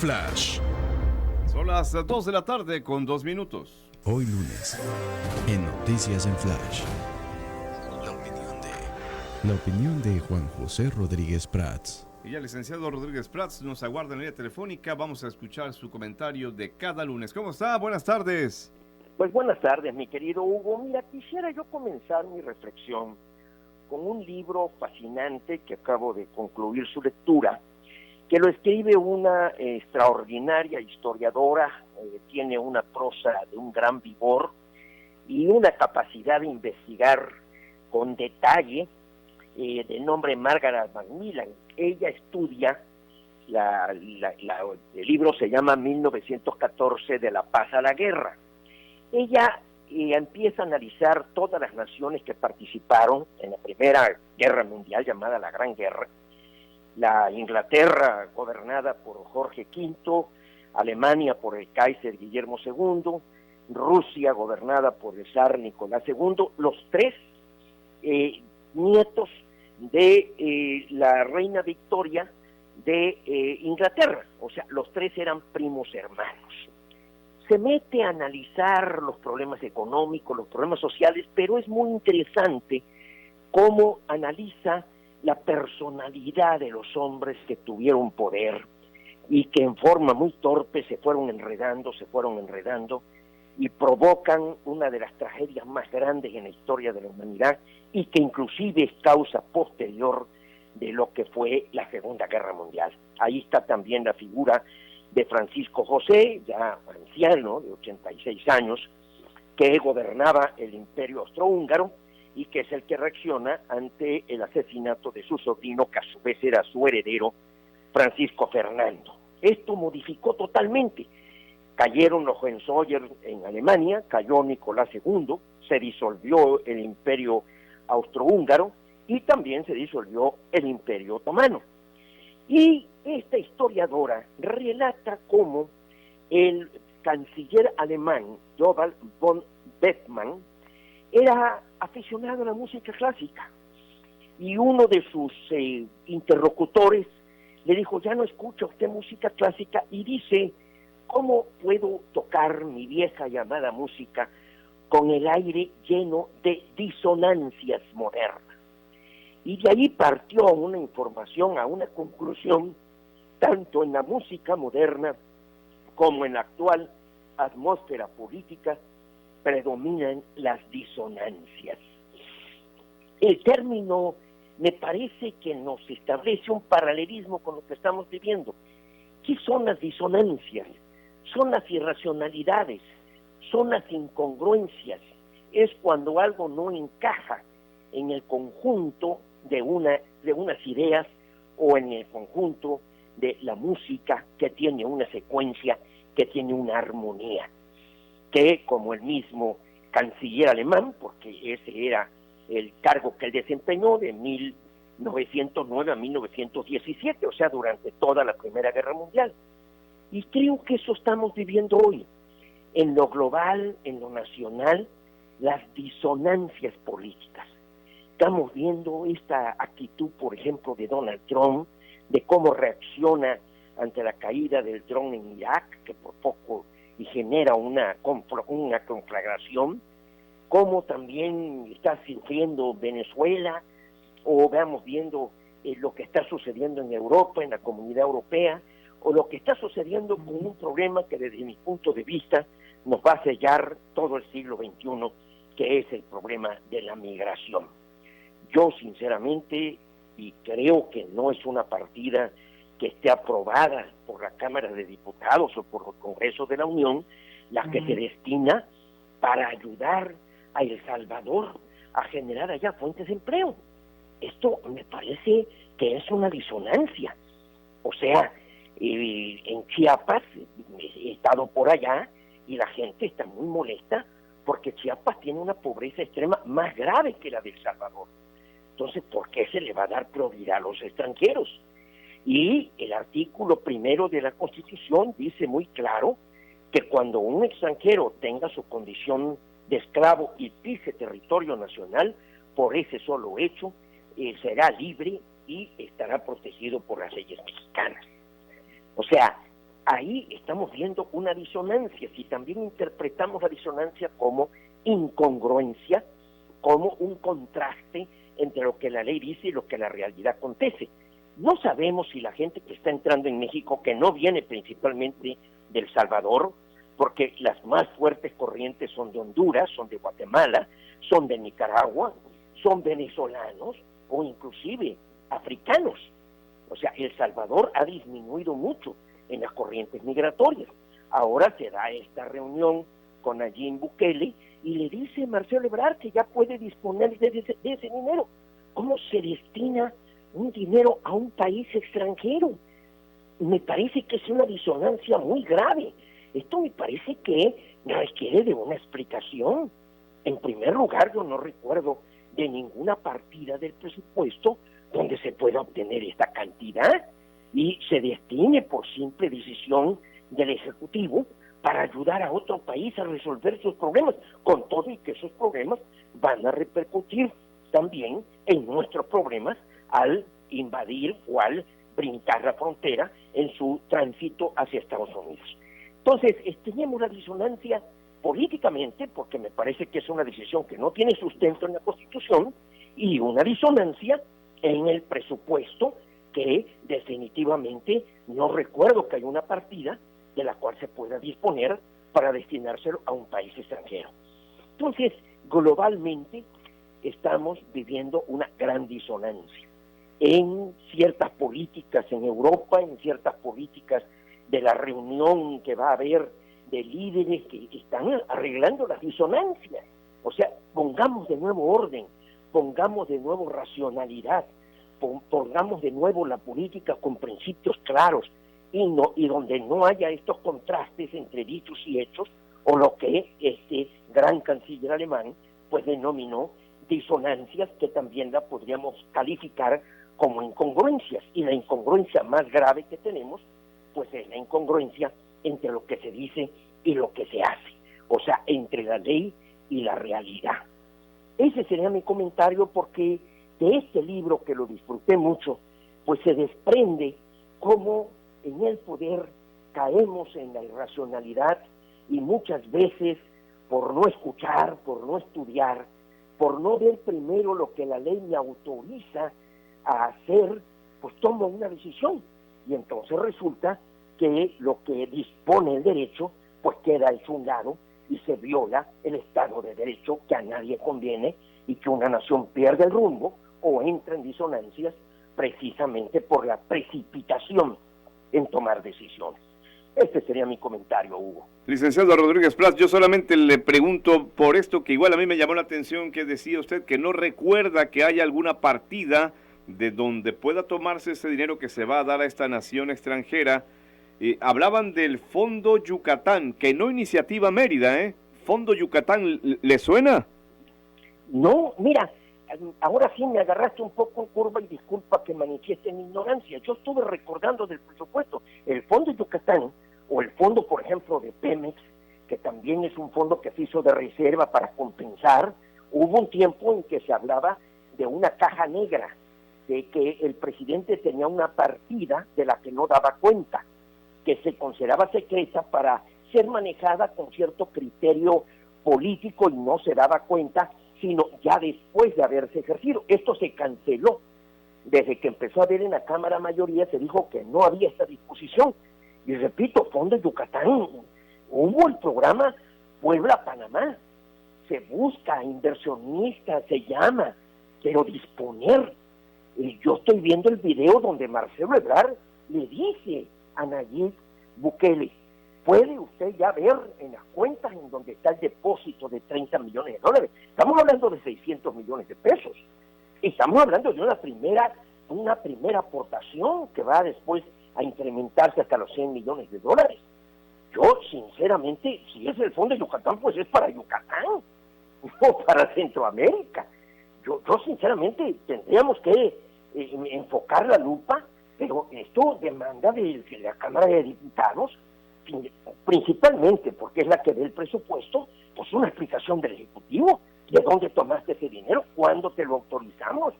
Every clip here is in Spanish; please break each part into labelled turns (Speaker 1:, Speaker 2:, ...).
Speaker 1: Flash.
Speaker 2: Son las 2 de la tarde con 2 minutos.
Speaker 1: Hoy lunes, en Noticias en Flash. La opinión de Juan José Rodríguez Prats.
Speaker 2: Y ya el licenciado Rodríguez Prats nos aguarda en la línea telefónica. Vamos a escuchar su comentario de cada lunes. ¿Cómo está? Buenas tardes.
Speaker 3: Pues buenas tardes, mi querido Hugo. Mira, quisiera yo comenzar mi reflexión con un libro fascinante que acabo de concluir su lectura, que lo escribe una extraordinaria historiadora, tiene una prosa de un gran vigor y una capacidad de investigar con detalle, de nombre Margaret Macmillan. Ella estudia, el libro se llama 1914, de la paz a la guerra. Ella empieza a analizar todas las naciones que participaron en la Primera Guerra Mundial, llamada la Gran Guerra. La Inglaterra, gobernada por Jorge V, Alemania por el Kaiser Guillermo II, Rusia, gobernada por el zar Nicolás II, los tres nietos de la reina Victoria de Inglaterra, o sea, los tres eran primos hermanos. Se mete a analizar los problemas económicos, los problemas sociales, pero es muy interesante cómo analiza la personalidad de los hombres que tuvieron poder y que en forma muy torpe se fueron enredando y provocan una de las tragedias más grandes en la historia de la humanidad y que inclusive es causa posterior de lo que fue la Segunda Guerra Mundial. Ahí está también la figura de Francisco José, ya anciano, de 86 años, que gobernaba el Imperio Austrohúngaro y que es el que reacciona ante el asesinato de su sobrino, que a su vez era su heredero, Francisco Fernando. Esto modificó totalmente. Cayeron los Hohenzollern en Alemania, cayó Nicolás II, se disolvió el Imperio Austrohúngaro y también se disolvió el Imperio Otomano. Y esta historiadora relata cómo el canciller alemán, Johann von Bethmann, era aficionado a la música clásica. Y uno de sus interlocutores le dijo: ya no escucha usted música clásica, y dice: ¿cómo puedo tocar mi vieja llamada música con el aire lleno de disonancias modernas? Y de ahí partió una información, a una conclusión, tanto en la música moderna como en la actual atmósfera política predominan las disonancias. El término me parece que nos establece un paralelismo con lo que estamos viviendo. ¿Qué son las disonancias? Son las irracionalidades, son las incongruencias, es cuando algo no encaja en el conjunto de unas ideas o en el conjunto de la música, que tiene una secuencia, que tiene una armonía, que, como el mismo canciller alemán, porque ese era el cargo que él desempeñó de 1909 a 1917, o sea, durante toda la Primera Guerra Mundial. Y creo que eso estamos viviendo hoy, en lo global, en lo nacional, las disonancias políticas. Estamos viendo esta actitud, por ejemplo, de Donald Trump, de cómo reacciona ante la caída del dron en Irak, que por poco y genera una conflagración, cómo también está sufriendo Venezuela, o veamos viendo lo que está sucediendo en Europa, en la Comunidad Europea, o lo que está sucediendo con un problema que desde mi punto de vista nos va a sellar todo el siglo XXI, que es el problema de la migración. Yo sinceramente, y creo que no es una partida que esté aprobada por la Cámara de Diputados o por el Congreso de la Unión, la que se destina para ayudar a El Salvador a generar allá fuentes de empleo. Esto me parece que es una disonancia. O sea, en Chiapas, he estado por allá y la gente está muy molesta porque Chiapas tiene una pobreza extrema más grave que la de El Salvador. Entonces, ¿por qué se le va a dar prioridad a los extranjeros? Y el artículo 1 de la Constitución dice muy claro que cuando un extranjero tenga su condición de esclavo y pise territorio nacional, por ese solo hecho, será libre y estará protegido por las leyes mexicanas. O sea, ahí estamos viendo una disonancia. Si también interpretamos la disonancia como incongruencia, como un contraste entre lo que la ley dice y lo que la realidad acontece. No sabemos si la gente que está entrando en México, que no viene principalmente de El Salvador, porque las más fuertes corrientes son de Honduras, son de Guatemala, son de Nicaragua, son venezolanos o inclusive africanos. O sea, El Salvador ha disminuido mucho en las corrientes migratorias. Ahora se da esta reunión con Nayib Bukele y le dice Marcelo Ebrard que ya puede disponer de ese dinero. ¿Cómo se destina un dinero a un país extranjero? Me parece que es una disonancia muy grave. Esto me parece que requiere de una explicación. En primer lugar, yo no recuerdo de ninguna partida del presupuesto donde se pueda obtener esta cantidad y se destine por simple decisión del Ejecutivo para ayudar a otro país a resolver sus problemas, con todo y que esos problemas van a repercutir también en nuestros problemas al invadir o al brincar la frontera en su tránsito hacia Estados Unidos. Entonces, tenemos la disonancia políticamente, porque me parece que es una decisión que no tiene sustento en la Constitución, y una disonancia en el presupuesto que definitivamente no recuerdo que haya una partida de la cual se pueda disponer para destinárselo a un país extranjero. Entonces, globalmente estamos viviendo una gran disonancia en ciertas políticas en Europa, en ciertas políticas de la reunión que va a haber de líderes que están arreglando las disonancias. O sea, pongamos de nuevo orden, pongamos de nuevo racionalidad, pongamos de nuevo la política con principios claros y donde no haya estos contrastes entre dichos y hechos, o lo que este gran canciller alemán pues denominó disonancias, que también la podríamos calificar como incongruencias. Y la incongruencia más grave que tenemos pues es la incongruencia entre lo que se dice y lo que se hace, o sea, entre la ley y la realidad. Ese sería mi comentario, porque de este libro, que lo disfruté mucho, pues se desprende cómo en el poder caemos en la irracionalidad y muchas veces por no escuchar, por no estudiar, por no ver primero lo que la ley me autoriza a hacer, pues tomo una decisión y entonces resulta que lo que dispone el derecho pues queda hecho un lado y se viola el Estado de Derecho, que a nadie conviene, y que una nación pierde el rumbo o entra en disonancias precisamente por la precipitación en tomar decisiones. Este sería mi comentario, Hugo.
Speaker 2: Licenciado Rodríguez Prats, yo solamente le pregunto por esto que igual a mí me llamó la atención, que decía usted que no recuerda que haya alguna partida de donde pueda tomarse ese dinero que se va a dar a esta nación extranjera. Hablaban del Fondo Yucatán, que no Iniciativa Mérida, Fondo Yucatán, ¿le suena?
Speaker 3: No, mira, ahora sí me agarraste un poco en curva y disculpa que manifieste mi ignorancia. Yo estuve recordando del presupuesto. El Fondo Yucatán, o el fondo, por ejemplo, de Pemex, que también es un fondo que se hizo de reserva para compensar, hubo un tiempo en que se hablaba de una caja negra, de que el presidente tenía una partida de la que no daba cuenta, que se consideraba secreta para ser manejada con cierto criterio político y no se daba cuenta, sino ya después de haberse ejercido. Esto se canceló. Desde que empezó a haber en la Cámara mayoría se dijo que no había esta disposición. Y repito, Fondo Yucatán, hubo el programa Puebla-Panamá, se busca inversionistas, se llama, pero disponer. Yo estoy viendo el video donde Marcelo Ebrard le dice a Nayib Bukele: puede usted ya ver en las cuentas en donde está el depósito de 30 millones de dólares. Estamos hablando de 600 millones de pesos. Estamos hablando de una primera aportación que va después a incrementarse hasta los 100 millones de dólares. Yo, sinceramente, si es el Fondo de Yucatán, pues es para Yucatán, no para Centroamérica. Yo sinceramente, tendríamos que enfocar la lupa, pero esto demanda de la Cámara de Diputados, principalmente porque es la que ve el presupuesto, pues una explicación del Ejecutivo. ¿De dónde tomaste ese dinero? ¿Cuándo te lo autorizamos?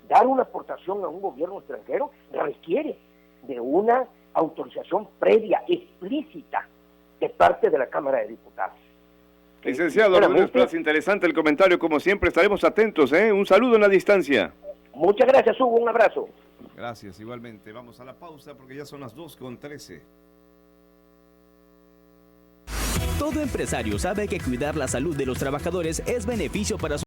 Speaker 3: Dar una aportación a un gobierno extranjero requiere de una autorización previa, explícita, de parte de la Cámara de Diputados.
Speaker 2: Licenciado Rodríguez Prats, interesante el comentario, como siempre, estaremos atentos, ¿eh? Un saludo en la distancia.
Speaker 3: Muchas gracias, Hugo, un abrazo.
Speaker 2: Gracias, igualmente. Vamos a la pausa porque ya son las 2:13.
Speaker 4: Todo empresario sabe que cuidar la salud de los trabajadores es beneficio para su